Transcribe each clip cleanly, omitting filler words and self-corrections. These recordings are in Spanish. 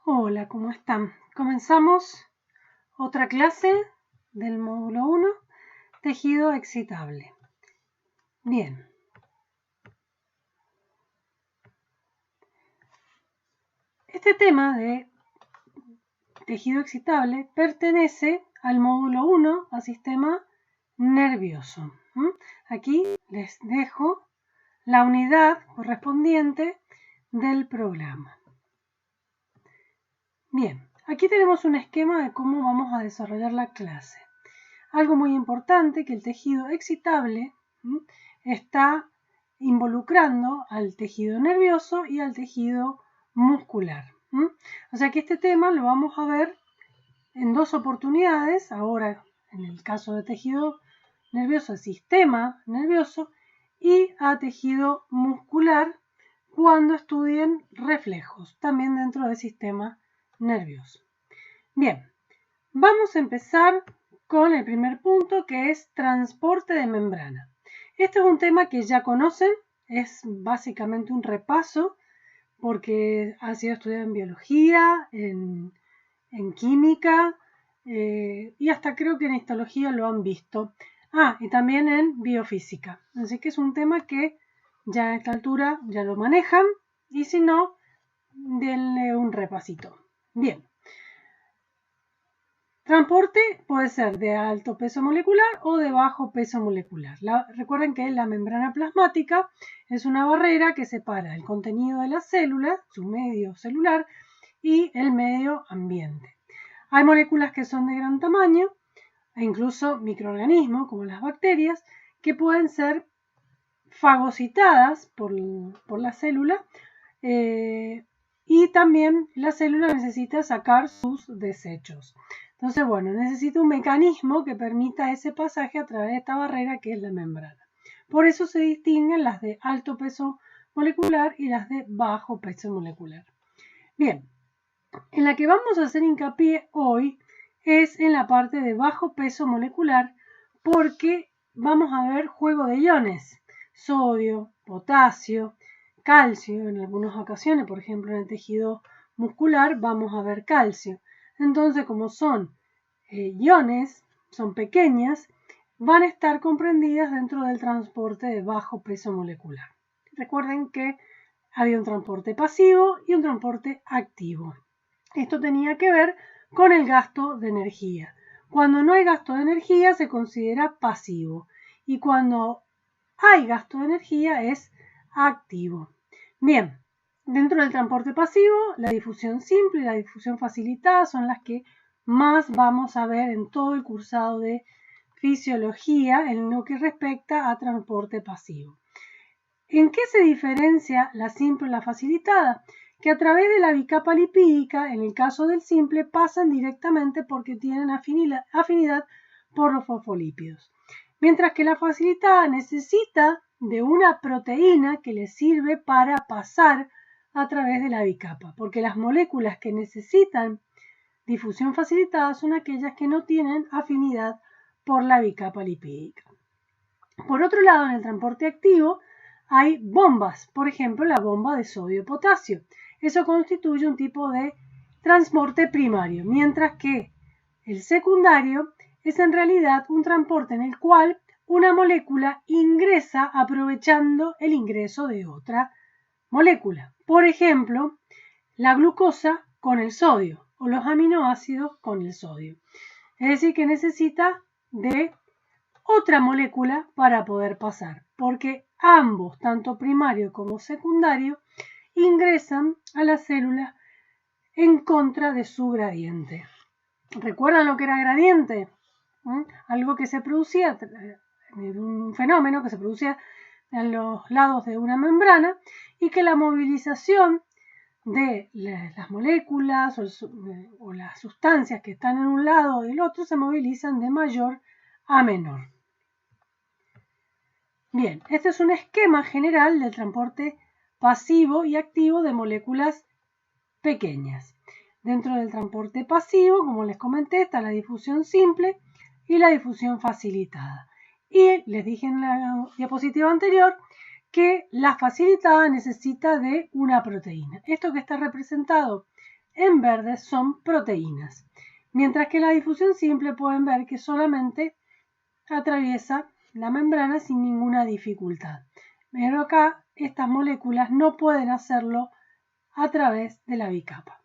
Hola, ¿cómo están? Comenzamos otra clase del módulo 1, tejido excitable. Bien. Este tema de tejido excitable pertenece al módulo 1, a sistema nervioso. Aquí les dejo la unidad correspondiente del programa. Bien, aquí tenemos un esquema de cómo vamos a desarrollar la clase. Algo muy importante, que el tejido excitable está involucrando al tejido nervioso y al tejido muscular. O sea que este tema lo vamos a ver en dos oportunidades. Ahora, en el caso de tejido nervioso, el sistema nervioso, y a tejido muscular cuando estudien reflejos, también dentro del sistema nervioso. Bien, vamos a empezar con el primer punto, que es transporte de membrana. Este es un tema que ya conocen, es básicamente un repaso porque ha sido estudiado en biología, en química y hasta creo que en histología lo han visto. Y también en biofísica. Así que es un tema que ya a esta altura ya lo manejan y si no, denle un repasito. Bien. Transporte puede ser de alto peso molecular o de bajo peso molecular. Recuerden que la membrana plasmática es una barrera que separa el contenido de la célula, su medio celular, y el medio ambiente. Hay moléculas que son de gran tamaño e incluso microorganismos como las bacterias que pueden ser fagocitadas por la célula y también la célula necesita sacar sus desechos. Entonces, bueno, necesita un mecanismo que permita ese pasaje a través de esta barrera que es la membrana. Por eso se distinguen las de alto peso molecular y las de bajo peso molecular. Bien, en la que vamos a hacer hincapié hoy es en la parte de bajo peso molecular porque vamos a ver juego de iones, sodio, potasio, calcio, en algunas ocasiones, por ejemplo en el tejido muscular vamos a ver calcio. Entonces, como son iones, son pequeñas, van a estar comprendidas dentro del transporte de bajo peso molecular. Recuerden que había un transporte pasivo y un transporte activo. Esto tenía que ver con el gasto de energía. Cuando no hay gasto de energía se considera pasivo y cuando hay gasto de energía es activo. Bien, dentro del transporte pasivo, la difusión simple y la difusión facilitada son las que más vamos a ver en todo el cursado de fisiología en lo que respecta a transporte pasivo. ¿En qué se diferencia la simple y la facilitada? Que a través de la bicapa lipídica, en el caso del simple, pasan directamente porque tienen afinidad por los fosfolípidos. Mientras que la facilitada necesita de una proteína que le sirve para pasar a través de la bicapa, porque las moléculas que necesitan difusión facilitada son aquellas que no tienen afinidad por la bicapa lipídica. Por otro lado, en el transporte activo hay bombas, por ejemplo la bomba de sodio-potasio. Eso constituye un tipo de transporte primario, mientras que el secundario es en realidad un transporte en el cual una molécula ingresa aprovechando el ingreso de otra molécula. Por ejemplo, la glucosa con el sodio o los aminoácidos con el sodio. Es decir, que necesita de otra molécula para poder pasar, porque ambos, tanto primario como secundario, ingresan a la célula en contra de su gradiente. ¿Recuerdan lo que era gradiente? Algo que se producía, un fenómeno que se producía en los lados de una membrana y que la movilización de las moléculas o las sustancias que están en un lado o del otro se movilizan de mayor a menor. Bien, este es un esquema general del transporte pasivo y activo de moléculas pequeñas. Dentro del transporte pasivo, como les comenté, está la difusión simple y la difusión facilitada. Y les dije en la diapositiva anterior que la facilitada necesita de una proteína. Esto que está representado en verde son proteínas, mientras que la difusión simple pueden ver que solamente atraviesa la membrana sin ninguna dificultad. Pero acá estas moléculas no pueden hacerlo a través de la bicapa,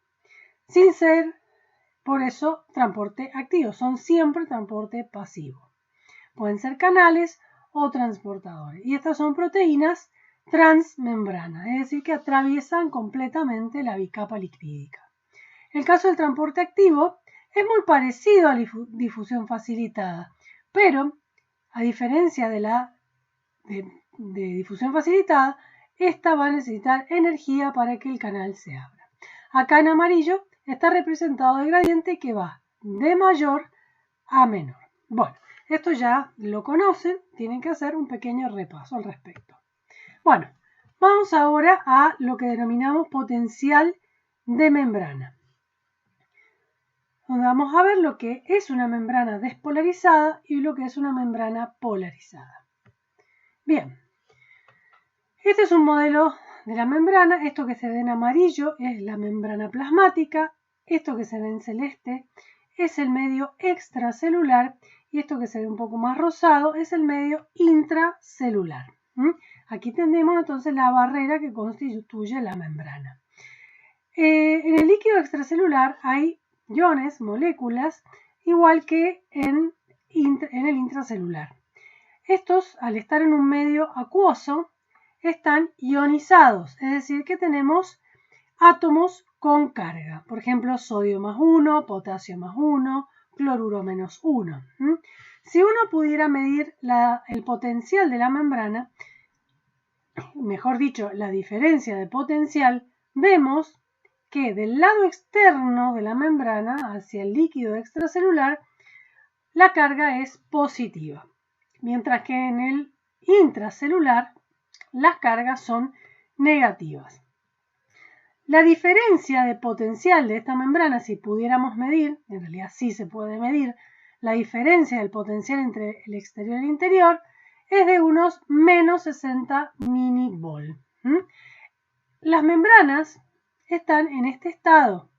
sin ser por eso transporte activo, son siempre transporte pasivo. Pueden ser canales o transportadores. Y estas son proteínas transmembranas, es decir, que atraviesan completamente la bicapa lipídica. El caso del transporte activo es muy parecido a la difusión facilitada, pero a diferencia de la de difusión facilitada, esta va a necesitar energía para que el canal se abra. Acá en amarillo está representado el gradiente que va de mayor a menor. Bueno, esto ya lo conocen, tienen que hacer un pequeño repaso al respecto. Bueno, vamos ahora a lo que denominamos potencial de membrana. Vamos a ver lo que es una membrana despolarizada y lo que es una membrana polarizada. Bien, este es un modelo de la membrana. Esto que se ve en amarillo es la membrana plasmática. Esto que se ve en celeste es el medio extracelular. Y esto que se ve un poco más rosado es el medio intracelular. Aquí tenemos entonces la barrera que constituye la membrana. En el líquido extracelular hay iones, moléculas, igual que en el intracelular. Estos, al estar en un medio acuoso, están ionizados, es decir, que tenemos átomos con carga. Por ejemplo, sodio más 1, potasio más 1, cloruro menos 1. Si uno pudiera medir el potencial de la membrana, mejor dicho, la diferencia de potencial, vemos que del lado externo de la membrana hacia el líquido extracelular, la carga es positiva, mientras que en el intracelular las cargas son negativas. La diferencia de potencial de esta membrana, si pudiéramos medir, en realidad sí se puede medir, la diferencia del potencial entre el exterior y el interior es de unos menos 60 mV. Las membranas están en este estado.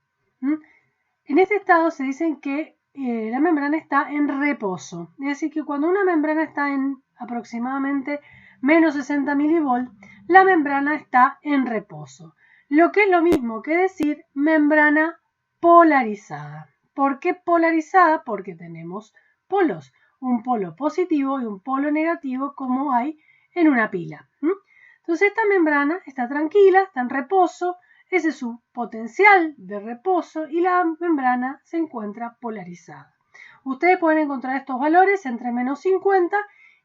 En este estado se dice que la membrana está en reposo. Es decir, que cuando una membrana está en aproximadamente menos 60 mV, la membrana está en reposo. Lo que es lo mismo que decir membrana polarizada. ¿Por qué polarizada? Porque tenemos polos, un polo positivo y un polo negativo como hay en una pila. Entonces esta membrana está tranquila, está en reposo, ese es su potencial de reposo y la membrana se encuentra polarizada. Ustedes pueden encontrar estos valores entre menos 50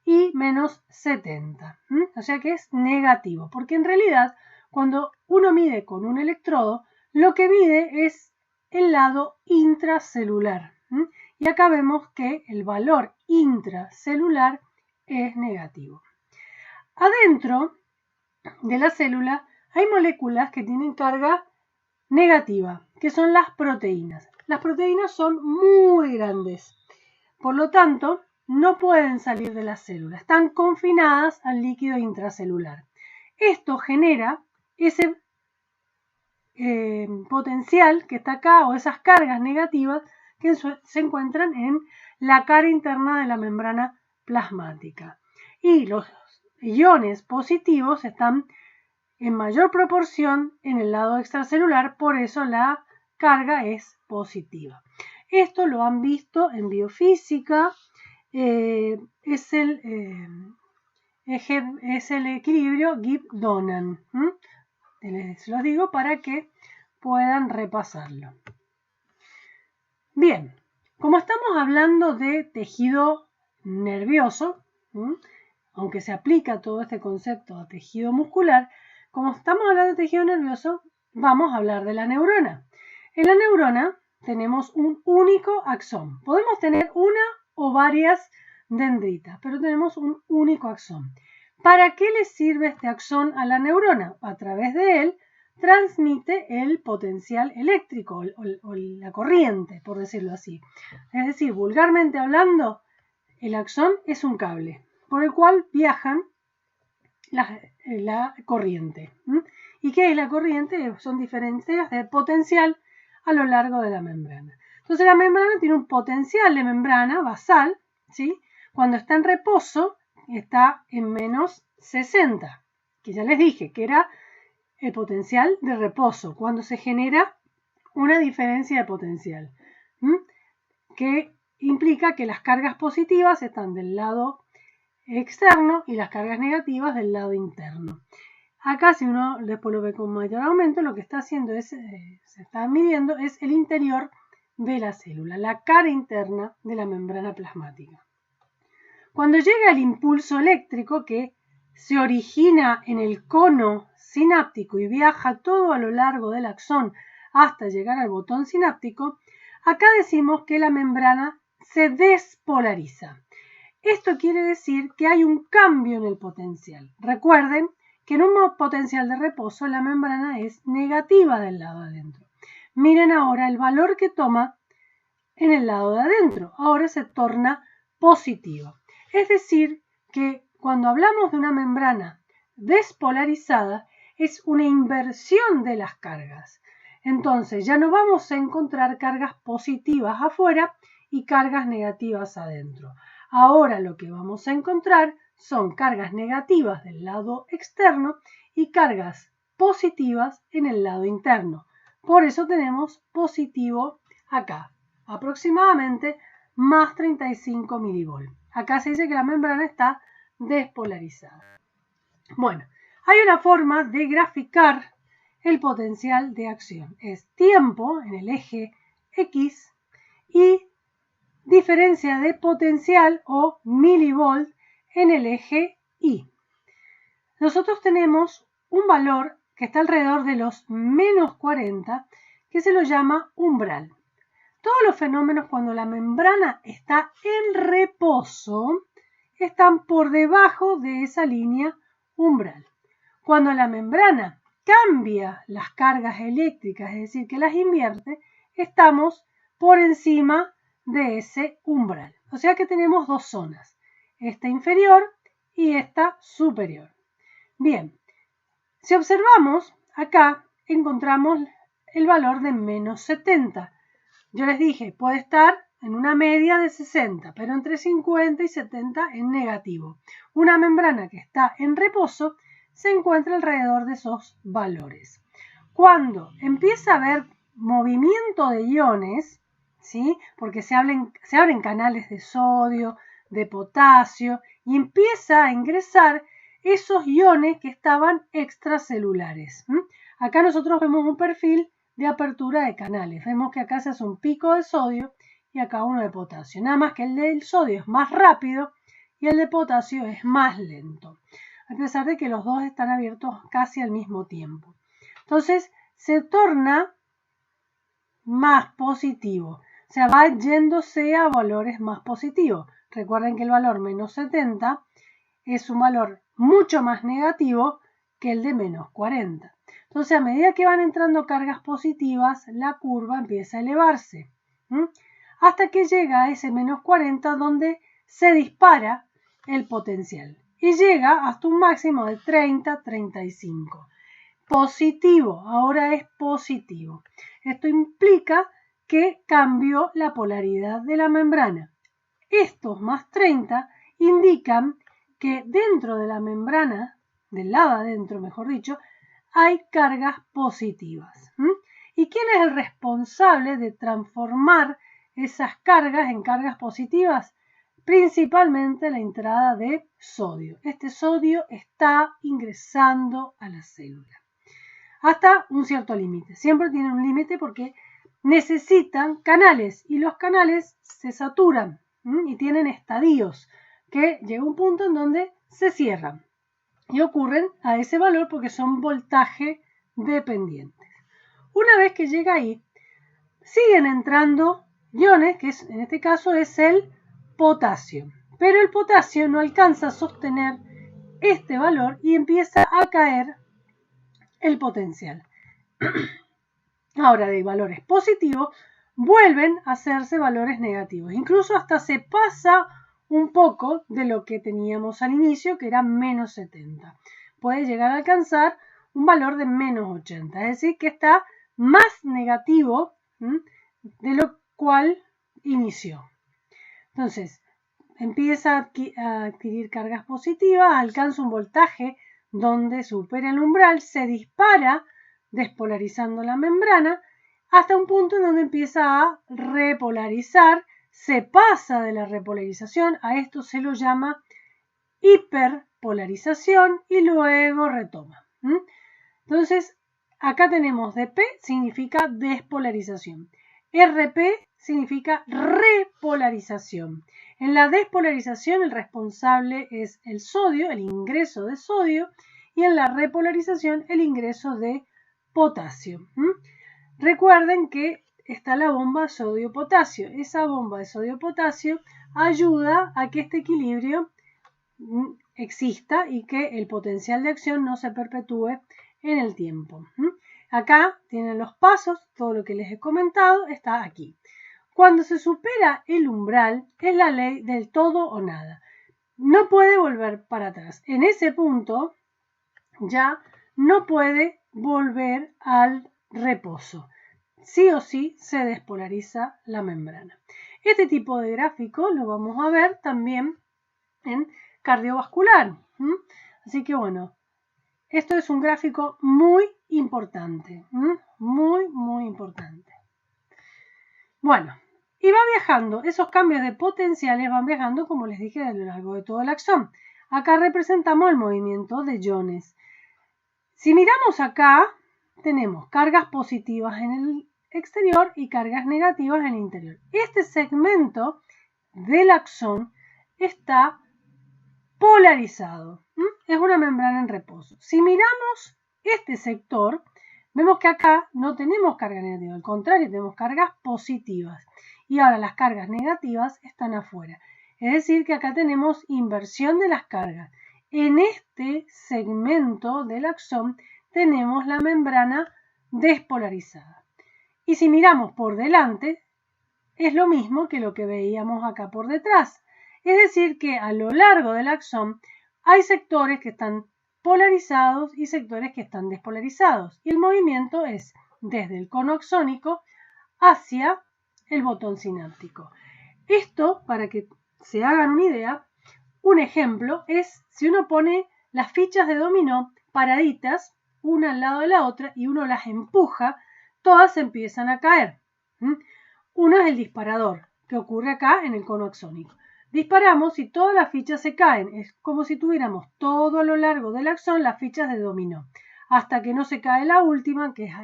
y menos 70, o sea que es negativo, porque en realidad cuando uno mide con un electrodo, lo que mide es el lado intracelular. Y acá vemos que el valor intracelular es negativo. Adentro de la célula hay moléculas que tienen carga negativa, que son las proteínas. Las proteínas son muy grandes, por lo tanto, no pueden salir de la célula, están confinadas al líquido intracelular. Esto genera ese potencial que está acá o esas cargas negativas que se encuentran en la cara interna de la membrana plasmática. Y los iones positivos están en mayor proporción en el lado extracelular, por eso la carga es positiva. Esto lo han visto en biofísica, es el equilibrio Gibbs-Donan. Les lo digo para que puedan repasarlo. Bien, como estamos hablando de tejido nervioso, aunque se aplica todo este concepto a tejido muscular, como estamos hablando de tejido nervioso, vamos a hablar de la neurona. En la neurona tenemos un único axón. Podemos tener una o varias dendritas, pero tenemos un único axón. ¿Para qué le sirve este axón a la neurona? A través de él transmite el potencial eléctrico o la corriente, por decirlo así. Es decir, vulgarmente hablando, el axón es un cable por el cual viajan la corriente. ¿Y qué es la corriente? Son diferencias de potencial a lo largo de la membrana. Entonces la membrana tiene un potencial de membrana basal, ¿sí? Cuando está en reposo está en menos 60, que ya les dije que era el potencial de reposo, cuando se genera una diferencia de potencial, que implica que las cargas positivas están del lado externo y las cargas negativas del lado interno. Acá, si uno después lo ve con mayor aumento, lo que está haciendo es, se está midiendo es el interior de la célula, la cara interna de la membrana plasmática. Cuando llega el impulso eléctrico que se origina en el cono sináptico y viaja todo a lo largo del axón hasta llegar al botón sináptico, acá decimos que la membrana se despolariza. Esto quiere decir que hay un cambio en el potencial. Recuerden que en un potencial de reposo la membrana es negativa del lado de adentro. Miren ahora el valor que toma en el lado de adentro. Ahora se torna positivo. Es decir, que cuando hablamos de una membrana despolarizada es una inversión de las cargas. Entonces ya no vamos a encontrar cargas positivas afuera y cargas negativas adentro. Ahora lo que vamos a encontrar son cargas negativas del lado externo y cargas positivas en el lado interno. Por eso tenemos positivo acá, aproximadamente más 35 milivolts. Acá se dice que la membrana está despolarizada. Bueno, hay una forma de graficar el potencial de acción. Es tiempo en el eje X y diferencia de potencial o milivolt en el eje Y. Nosotros tenemos un valor que está alrededor de los menos 40 que se lo llama umbral. Todos los fenómenos cuando la membrana está en reposo están por debajo de esa línea umbral. Cuando la membrana cambia las cargas eléctricas, es decir, que las invierte, estamos por encima de ese umbral. O sea que tenemos dos zonas, esta inferior y esta superior. Bien, si observamos acá encontramos el valor de menos 70. Yo les dije, puede estar en una media de 60, pero entre 50 y 70 en negativo. Una membrana que está en reposo se encuentra alrededor de esos valores. Cuando empieza a haber movimiento de iones, ¿sí? Porque se abren canales de sodio, de potasio, y empieza a ingresar esos iones que estaban extracelulares. Acá nosotros vemos un perfil de apertura de canales. Vemos que acá se hace un pico de sodio y acá uno de potasio. Nada más que el del sodio es más rápido y el de potasio es más lento, a pesar de que los dos están abiertos casi al mismo tiempo. Entonces se torna más positivo, o sea, va yéndose a valores más positivos. Recuerden que el valor menos 70 es un valor mucho más negativo que el de menos 40. Entonces, a medida que van entrando cargas positivas, la curva empieza a elevarse, hasta que llega a ese menos 40 donde se dispara el potencial y llega hasta un máximo de 30-35. Positivo, ahora es positivo. Esto implica que cambió la polaridad de la membrana. Estos más 30 indican que dentro de la membrana, del lado adentro mejor dicho, hay cargas positivas. ¿Y quién es el responsable de transformar esas cargas en cargas positivas? Principalmente la entrada de sodio. Este sodio está ingresando a la célula hasta un cierto límite. Siempre tienen un límite porque necesitan canales y los canales se saturan y tienen estadios que llega un punto en donde se cierran y ocurren a ese valor porque son voltaje dependientes. Una vez que llega ahí, siguen entrando iones, que en este caso es el potasio. Pero el potasio no alcanza a sostener este valor y empieza a caer el potencial. Ahora de valores positivos vuelven a hacerse valores negativos. Incluso hasta se pasa un poco de lo que teníamos al inicio, que era menos 70. Puede llegar a alcanzar un valor de menos 80. Es decir, que está más negativo de lo cual inició. Entonces, empieza a adquirir cargas positivas, alcanza un voltaje donde supera el umbral, se dispara despolarizando la membrana hasta un punto en donde empieza a repolarizar, se pasa de la repolarización, a esto se lo llama hiperpolarización y luego retoma. Entonces, acá tenemos dP significa despolarización, RP significa repolarización. En la despolarización el responsable es el sodio, el ingreso de sodio, y en la repolarización el ingreso de potasio. Recuerden que está la bomba sodio-potasio. Esa bomba de sodio-potasio ayuda a que este equilibrio exista y que el potencial de acción no se perpetúe en el tiempo. Acá tienen los pasos, todo lo que les he comentado está aquí. Cuando se supera el umbral, es la ley del todo o nada. No puede volver para atrás. En ese punto ya no puede volver al reposo. Sí o sí se despolariza la membrana. Este tipo de gráfico lo vamos a ver también en cardiovascular. Así que bueno, esto es un gráfico muy importante. Muy importante. Bueno. Y va viajando, esos cambios de potenciales van viajando, como les dije, a lo largo de todo el axón. Acá representamos el movimiento de iones. Si miramos acá, tenemos cargas positivas en el exterior y cargas negativas en el interior. Este segmento del axón está polarizado. Es una membrana en reposo. Si miramos este sector, vemos que acá no tenemos carga negativa, al contrario, tenemos cargas positivas. Y ahora las cargas negativas están afuera. Es decir, que acá tenemos inversión de las cargas. En este segmento del axón tenemos la membrana despolarizada. Y si miramos por delante, es lo mismo que lo que veíamos acá por detrás. Es decir, que a lo largo del axón hay sectores que están polarizados y sectores que están despolarizados. Y el movimiento es desde el cono axónico hacia el botón sináptico. Esto, para que se hagan una idea, un ejemplo es si uno pone las fichas de dominó paraditas, una al lado de la otra, y uno las empuja, todas empiezan a caer. Uno es el disparador, que ocurre acá en el cono axónico. Disparamos y todas las fichas se caen. Es como si tuviéramos todo a lo largo del axón las fichas de dominó, hasta que no se cae la última, que es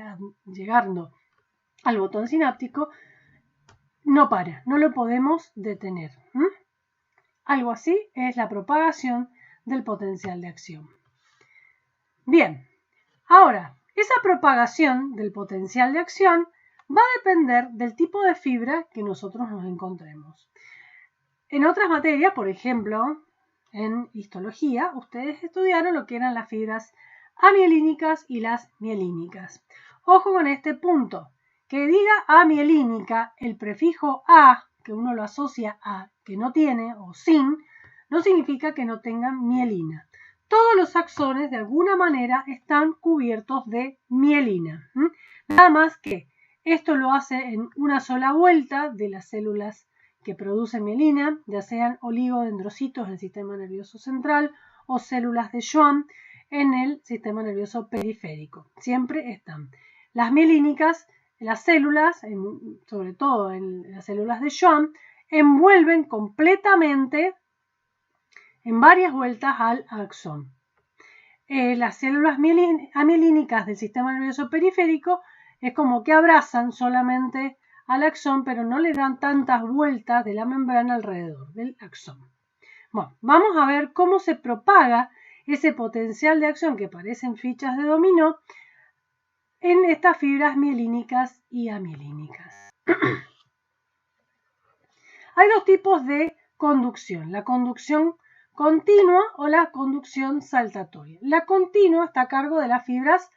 llegando al botón sináptico. No para, no lo podemos detener. Algo así es la propagación del potencial de acción. Bien, ahora, esa propagación del potencial de acción va a depender del tipo de fibra que nosotros nos encontremos. En otras materias, por ejemplo, en histología, ustedes estudiaron lo que eran las fibras amielínicas y las mielínicas. Ojo con este punto. Que diga amielínica, el prefijo a, que uno lo asocia a que no tiene o sin, no significa que no tengan mielina. Todos los axones de alguna manera están cubiertos de mielina. Nada más que esto lo hace en una sola vuelta de las células que producen mielina, ya sean oligodendrocitos en el sistema nervioso central o células de Schwann en el sistema nervioso periférico. Siempre están. Las mielínicas, las células, sobre todo en las células de Schwann, envuelven completamente en varias vueltas al axón. Las células amielínicas del sistema nervioso periférico es como que abrazan solamente al axón, pero no le dan tantas vueltas de la membrana alrededor del axón. Bueno, vamos a ver cómo se propaga ese potencial de acción que parecen fichas de dominó en estas fibras mielínicas y amielínicas. Hay dos tipos de conducción, la conducción continua o la conducción saltatoria. La continua está a cargo de las fibras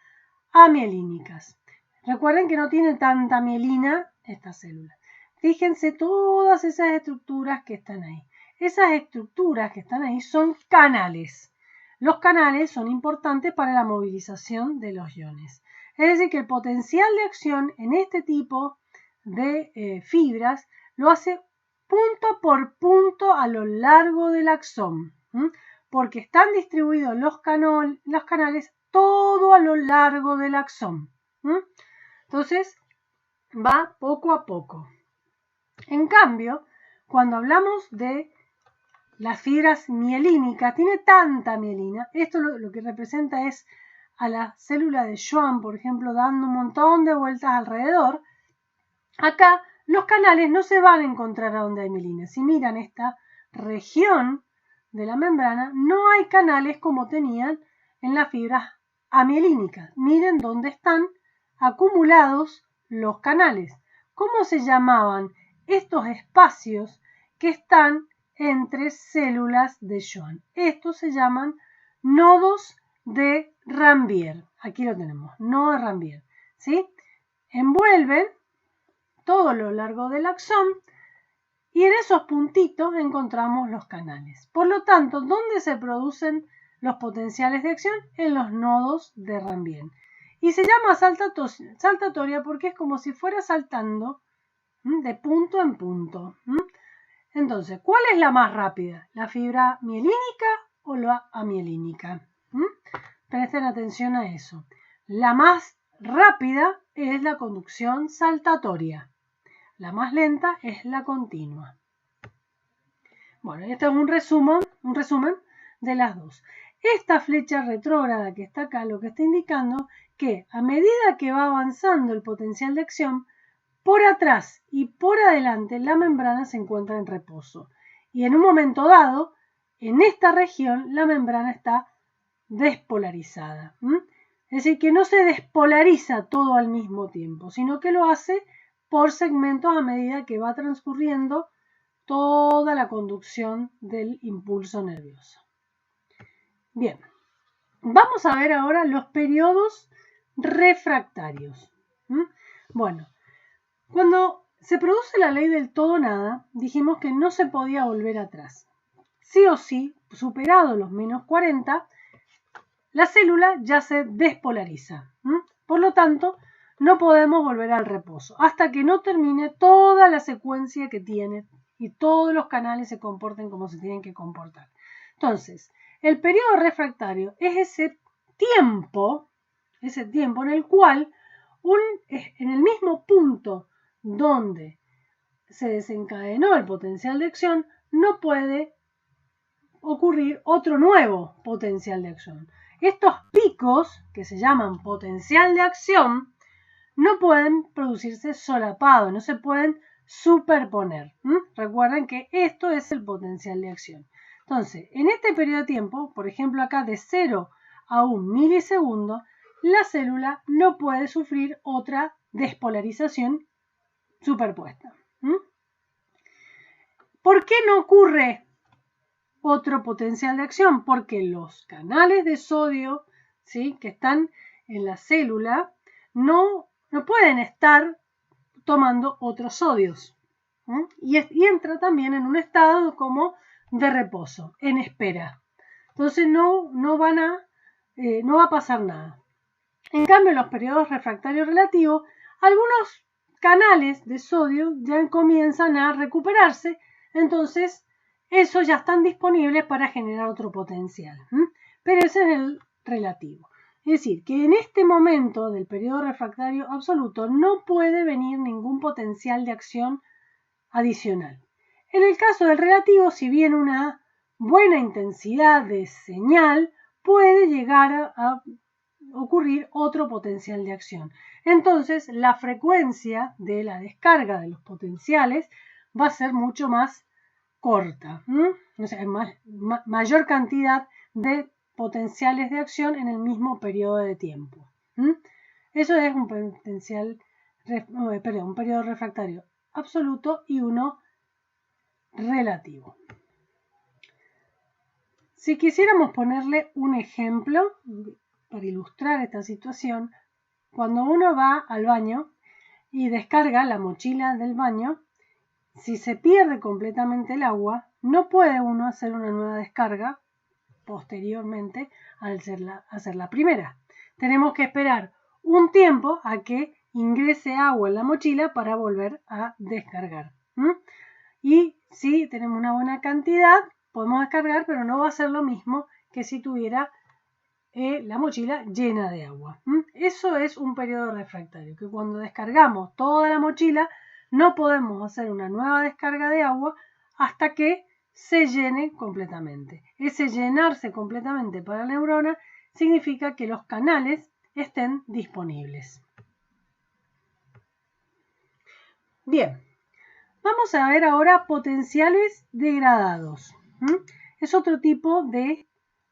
amielínicas. Recuerden que no tiene tanta mielina esta célula. Fíjense todas esas estructuras que están ahí. Esas estructuras que están ahí son canales. Los canales son importantes para la movilización de los iones. Es decir, que el potencial de acción en este tipo de fibras, lo hace punto por punto a lo largo del axón, porque están distribuidos los canales todo a lo largo del axón. Entonces va poco a poco. En cambio, cuando hablamos de las fibras mielínicas, tiene tanta mielina, esto lo que representa es a la célula de Schwann, por ejemplo, dando un montón de vueltas alrededor. Acá los canales no se van a encontrar a donde hay mielina. Si miran esta región de la membrana, no hay canales como tenían en las fibras amielínicas. Miren dónde están acumulados los canales. ¿Cómo se llamaban estos espacios que están entre células de Schwann? Estos se llaman nodos de Ranvier. Aquí lo tenemos, nodo de Ranvier, ¿sí? Envuelven todo lo largo del axón y en esos puntitos encontramos los canales. Por lo tanto, ¿dónde se producen los potenciales de acción? En los nodos de Ranvier. Y se llama saltatoria porque es como si fuera saltando de punto en punto. Entonces, ¿cuál es la más rápida? ¿La fibra mielínica o la amielínica? Presten atención a eso. La más rápida es la conducción saltatoria. La más lenta es la continua. Bueno, este es un resumen de las dos. Esta flecha retrógrada que está acá lo que está indicando que a medida que va avanzando el potencial de acción, por atrás y por adelante la membrana se encuentra en reposo. Y en un momento dado, en esta región, la membrana está despolarizada. Es decir, que no se despolariza todo al mismo tiempo, sino que lo hace por segmentos a medida que va transcurriendo toda la conducción del impulso nervioso. Bien, vamos a ver ahora los periodos refractarios. Bueno, cuando se produce la ley del todo nada, dijimos que no se podía volver atrás. Sí o sí, superado los menos 40, la célula ya se despolariza. Por lo tanto, no podemos volver al reposo hasta que no termine toda la secuencia que tiene y todos los canales se comporten como se tienen que comportar. Entonces, el periodo refractario es ese tiempo en el cual en el mismo punto donde se desencadenó el potencial de acción, no puede ocurrir otro nuevo potencial de acción. Estos picos, que se llaman potencial de acción, no pueden producirse solapados, no se pueden superponer. Recuerden que esto es el potencial de acción. Entonces, en este periodo de tiempo, por ejemplo acá de 0 a 1 milisegundo, la célula no puede sufrir otra despolarización superpuesta. ¿Por qué no ocurre otro potencial de acción? Porque los canales de sodio, ¿sí?, que están en la célula no pueden estar tomando otros sodios. Y entra también en un estado como de reposo, en espera. Entonces no va a pasar nada. En cambio, en los periodos refractarios relativos, algunos canales de sodio ya comienzan a recuperarse, entonces esos ya están disponibles para generar otro potencial. Pero ese es el relativo. Es decir, que en este momento del periodo refractario absoluto no puede venir ningún potencial de acción adicional. En el caso del relativo, si bien una buena intensidad de señal, puede llegar a ocurrir otro potencial de acción. Entonces, la frecuencia de la descarga de los potenciales va a ser mucho más corta. O sea, mayor cantidad de potenciales de acción en el mismo periodo de tiempo. Eso es un periodo refractario absoluto y uno relativo. Si quisiéramos ponerle un ejemplo para ilustrar esta situación, cuando uno va al baño y descarga la mochila del baño, si se pierde completamente el agua, no puede uno hacer una nueva descarga posteriormente al hacer la primera. Tenemos que esperar un tiempo a que ingrese agua en la mochila para volver a descargar. Y si tenemos una buena cantidad, podemos descargar, pero no va a ser lo mismo que si tuviera la mochila llena de agua. Eso es un periodo refractario, que cuando descargamos toda la mochila, no podemos hacer una nueva descarga de agua hasta que se llene completamente. Ese llenarse completamente para la neurona significa que los canales estén disponibles. Bien, vamos a ver ahora potenciales degradados. Es otro tipo de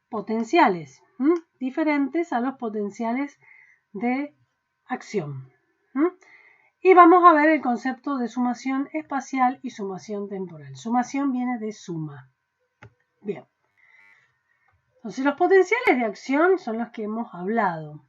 potenciales, diferentes a los potenciales de acción. Y vamos a ver el concepto de sumación espacial y sumación temporal. Sumación viene de suma. Bien. Entonces los potenciales de acción son los que hemos hablado.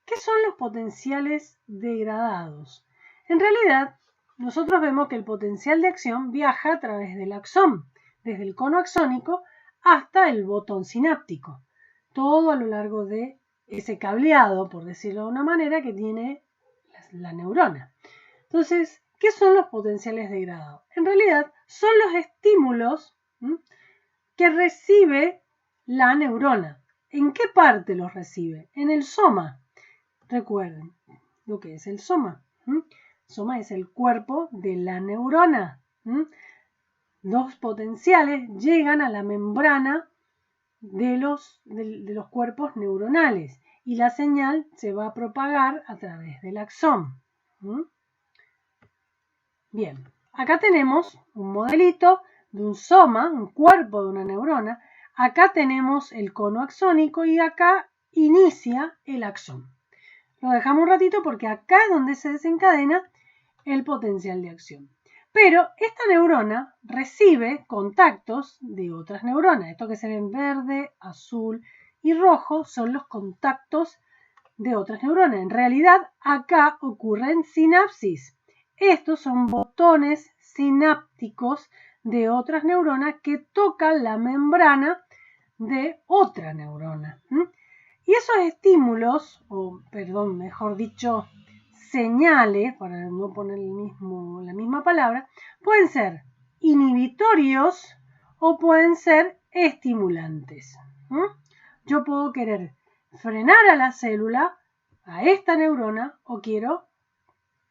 ¿Qué son los potenciales degradados? En realidad, nosotros vemos que el potencial de acción viaja a través del axón, desde el cono axónico hasta el botón sináptico. Todo a lo largo de ese cableado, por decirlo de una manera, que tiene la neurona. Entonces, ¿qué son los potenciales degradados? En realidad, son los estímulos que recibe la neurona. ¿En qué parte los recibe? En el soma. Recuerden lo que es el soma. Soma es el cuerpo de la neurona. Los potenciales llegan a la membrana de los cuerpos neuronales y la señal se va a propagar a través del axón. Bien, acá tenemos un modelito de un soma, un cuerpo de una neurona. Acá tenemos el cono axónico y acá inicia el axón. Lo dejamos un ratito porque acá es donde se desencadena el potencial de acción. Pero esta neurona recibe contactos de otras neuronas. Esto que se ve en verde, azul y rojo son los contactos de otras neuronas. En realidad acá ocurren sinapsis. Estos son botones sinápticos de otras neuronas que tocan la membrana de otra neurona. Y esos estímulos, o perdón, mejor dicho, señales, para no poner la misma palabra, pueden ser inhibitorios o pueden ser estimulantes. Yo puedo querer frenar a la célula, a esta neurona, o quiero,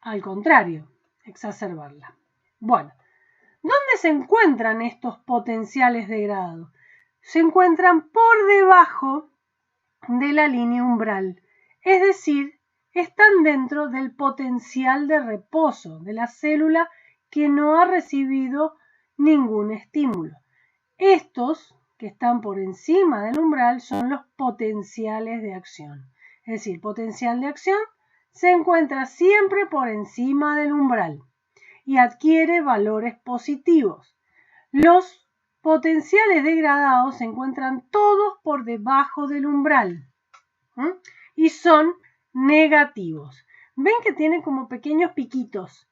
al contrario, exacerbarla. Bueno, ¿dónde se encuentran estos potenciales degradados? Se encuentran por debajo de la línea umbral, es decir, están dentro del potencial de reposo de la célula que no ha recibido ningún estímulo. Estos que están por encima del umbral son los potenciales de acción. Es decir, potencial de acción se encuentra siempre por encima del umbral y adquiere valores positivos. Los potenciales degradados se encuentran todos por debajo del umbral y son negativos. Ven que tienen como pequeños piquitos.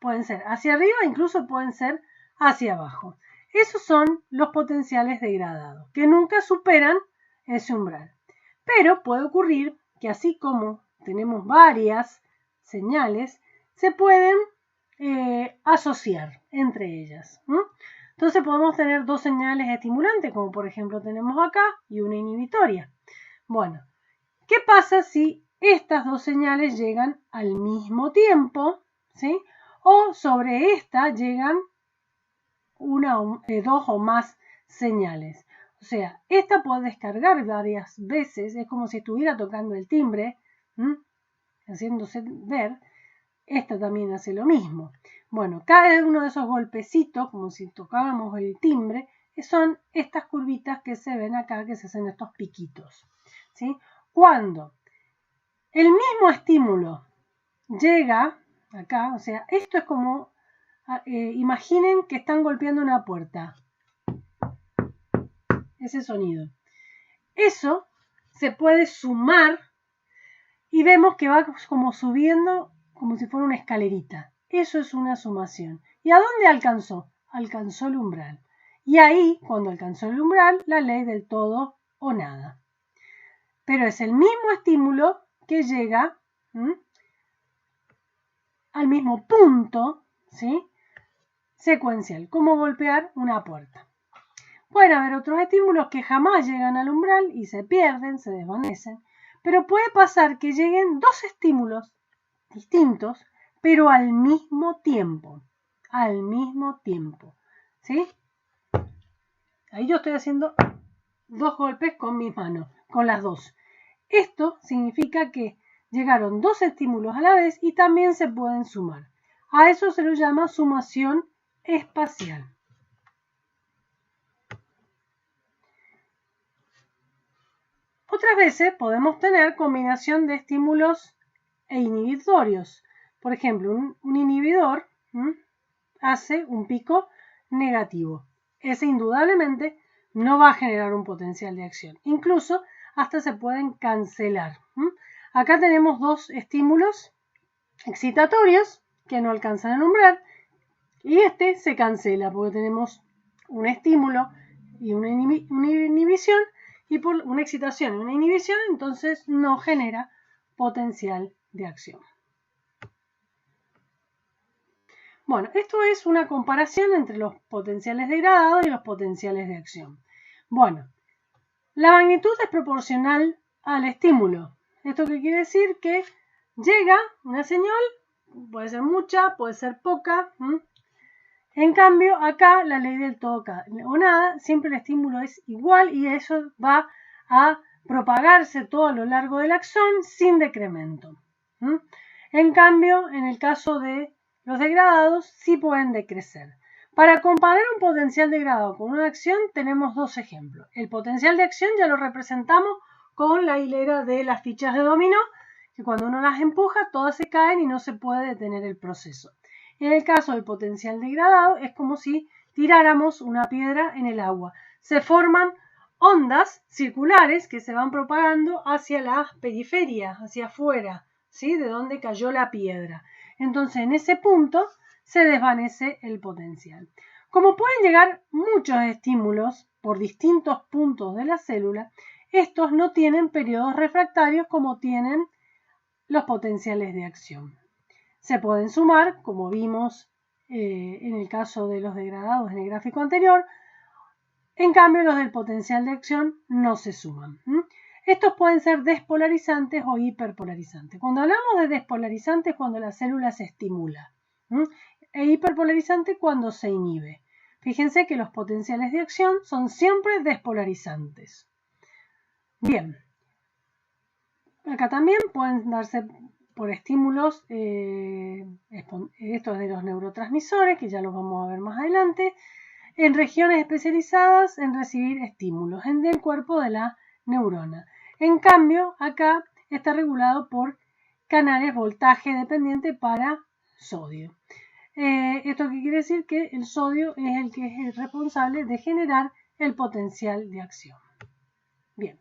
Pueden ser hacia arriba, incluso pueden ser hacia abajo. Esos son los potenciales degradados, que nunca superan ese umbral. Pero puede ocurrir que así como tenemos varias señales, se pueden asociar entre ellas. Entonces podemos tener dos señales estimulantes, como por ejemplo tenemos acá, y una inhibitoria. Bueno, ¿qué pasa si estas dos señales llegan al mismo tiempo? ¿Sí? O sobre esta llegan dos o más señales. O sea, esta puede descargar varias veces, es como si estuviera tocando el timbre, haciéndose ver. Esta también hace lo mismo. Bueno, cada uno de esos golpecitos, como si tocáramos el timbre, son estas curvitas que se ven acá, que se hacen estos piquitos. ¿Sí? Cuando el mismo estímulo llega acá, o sea, esto es como, imaginen que están golpeando una puerta. Ese sonido. Eso se puede sumar y vemos que va como subiendo como si fuera una escalerita. Eso es una sumación. ¿Y a dónde alcanzó? Alcanzó el umbral. Y ahí, cuando alcanzó el umbral, la ley del todo o nada. Pero es el mismo estímulo que llega al mismo punto, ¿sí? Secuencial, como golpear una puerta. Pueden haber otros estímulos que jamás llegan al umbral y se pierden, se desvanecen, pero puede pasar que lleguen dos estímulos distintos, pero al mismo tiempo, ¿sí? Ahí yo estoy haciendo dos golpes con mis manos, con las dos. Esto significa que llegaron dos estímulos a la vez y también se pueden sumar. A eso se lo llama sumación espacial. Otras veces podemos tener combinación de estímulos e inhibitorios. Por ejemplo, un inhibidor hace un pico negativo. Ese indudablemente no va a generar un potencial de acción. Incluso hasta se pueden cancelar. Acá tenemos dos estímulos excitatorios que no alcanzan el umbral y este se cancela porque tenemos un estímulo y una inhibición, y por una excitación y una inhibición, entonces no genera potencial de acción. Bueno, esto es una comparación entre los potenciales degradados y los potenciales de acción. Bueno, la magnitud es proporcional al estímulo. ¿Esto qué quiere decir? Que llega una señal, puede ser mucha, puede ser poca. En cambio, acá la ley del todo o nada, siempre el estímulo es igual y eso va a propagarse todo a lo largo del axón sin decremento. En cambio, en el caso de los degradados, sí pueden decrecer. Para comparar un potencial degradado con una acción, tenemos dos ejemplos. El potencial de acción ya lo representamos con la hilera de las fichas de dominó, que cuando uno las empuja, todas se caen y no se puede detener el proceso. En el caso del potencial degradado, es como si tiráramos una piedra en el agua. Se forman ondas circulares que se van propagando hacia las periferias, hacia afuera, ¿sí? De donde cayó la piedra. Entonces, en ese punto se desvanece el potencial. Como pueden llegar muchos estímulos por distintos puntos de la célula, estos no tienen periodos refractarios como tienen los potenciales de acción. Se pueden sumar, como vimos en el caso de los degradados en el gráfico anterior. En cambio, los del potencial de acción no se suman. Estos pueden ser despolarizantes o hiperpolarizantes. Cuando hablamos de despolarizante es cuando la célula se estimula. E hiperpolarizante cuando se inhibe. Fíjense que los potenciales de acción son siempre despolarizantes. Bien. Acá también pueden darse por estímulos, estos de los neurotransmisores, que ya los vamos a ver más adelante, en regiones especializadas en recibir estímulos en el cuerpo de la neurona. En cambio, acá está regulado por canales voltaje dependiente para sodio. ¿Esto qué quiere decir? Que el sodio es el que es el responsable de generar el potencial de acción. Bien,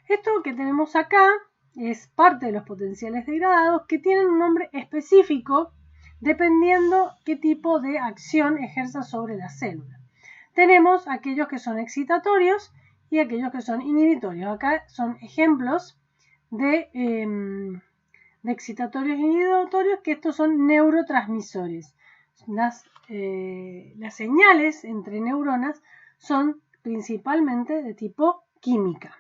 esto que tenemos acá es parte de los potenciales degradados que tienen un nombre específico dependiendo qué tipo de acción ejerza sobre la célula. Tenemos aquellos que son excitatorios y aquellos que son inhibitorios. Acá son ejemplos de excitatorios e inhibitorios, que estos son neurotransmisores. Las señales entre neuronas son principalmente de tipo química.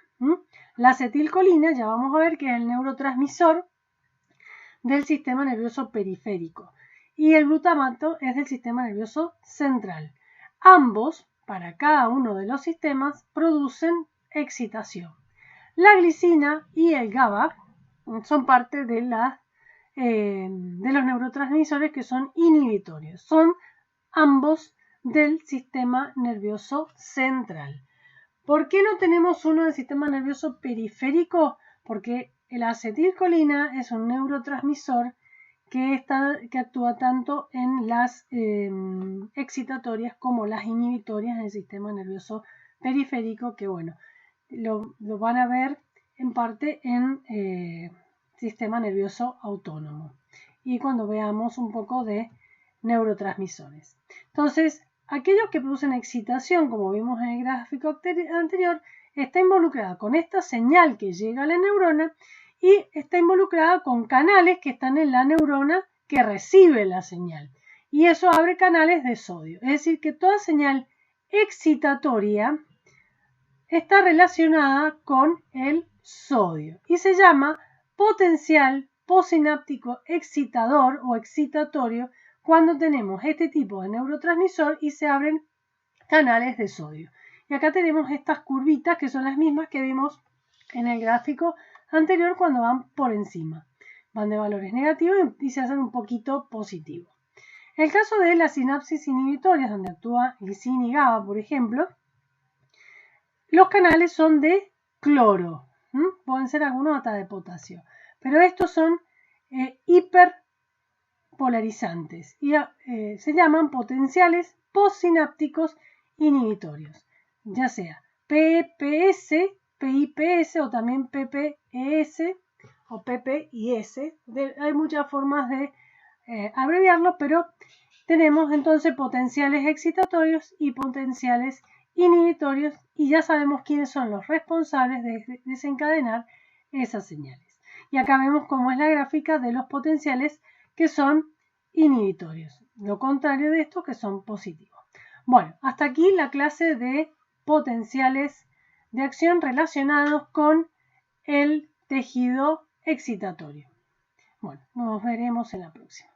La acetilcolina, ya vamos a ver que es el neurotransmisor del sistema nervioso periférico y el glutamato es del sistema nervioso central. Ambos, para cada uno de los sistemas, producen excitación. La glicina y el GABA son parte de los neurotransmisores que son inhibitorios. Son ambos del sistema nervioso central. ¿Por qué no tenemos uno del sistema nervioso periférico? Porque la acetilcolina es un neurotransmisor que actúa tanto en las excitatorias como las inhibitorias en el sistema nervioso periférico, que bueno, lo van a ver en parte en sistema nervioso autónomo y cuando veamos un poco de neurotransmisores. Entonces, aquellos que producen excitación, como vimos en el gráfico anterior, está involucrada con esta señal que llega a la neurona y está involucrada con canales que están en la neurona que recibe la señal. Y eso abre canales de sodio. Es decir, que toda señal excitatoria está relacionada con el sodio y se llama potencial postsináptico excitador o excitatorio cuando tenemos este tipo de neurotransmisor y se abren canales de sodio. Y acá tenemos estas curvitas que son las mismas que vimos en el gráfico anterior cuando van por encima. Van de valores negativos y se hacen un poquito positivos. En el caso de las sinapsis inhibitorias, donde actúa glicina y GABA, por ejemplo, los canales son de cloro. Pueden ser algunos hasta de potasio. Pero estos son hiperpolarizantes y se llaman potenciales postsinápticos inhibitorios, ya sea PPS, PIPS o también PPES o PPIS. Hay muchas formas de abreviarlo, pero tenemos entonces potenciales excitatorios y potenciales inhibitorios y ya sabemos quiénes son los responsables de desencadenar esas señales. Y acá vemos cómo es la gráfica de los potenciales que son inhibitorios, lo contrario de estos que son positivos. Bueno, hasta aquí la clase de potenciales de acción relacionados con el tejido excitatorio. Bueno, nos veremos en la próxima.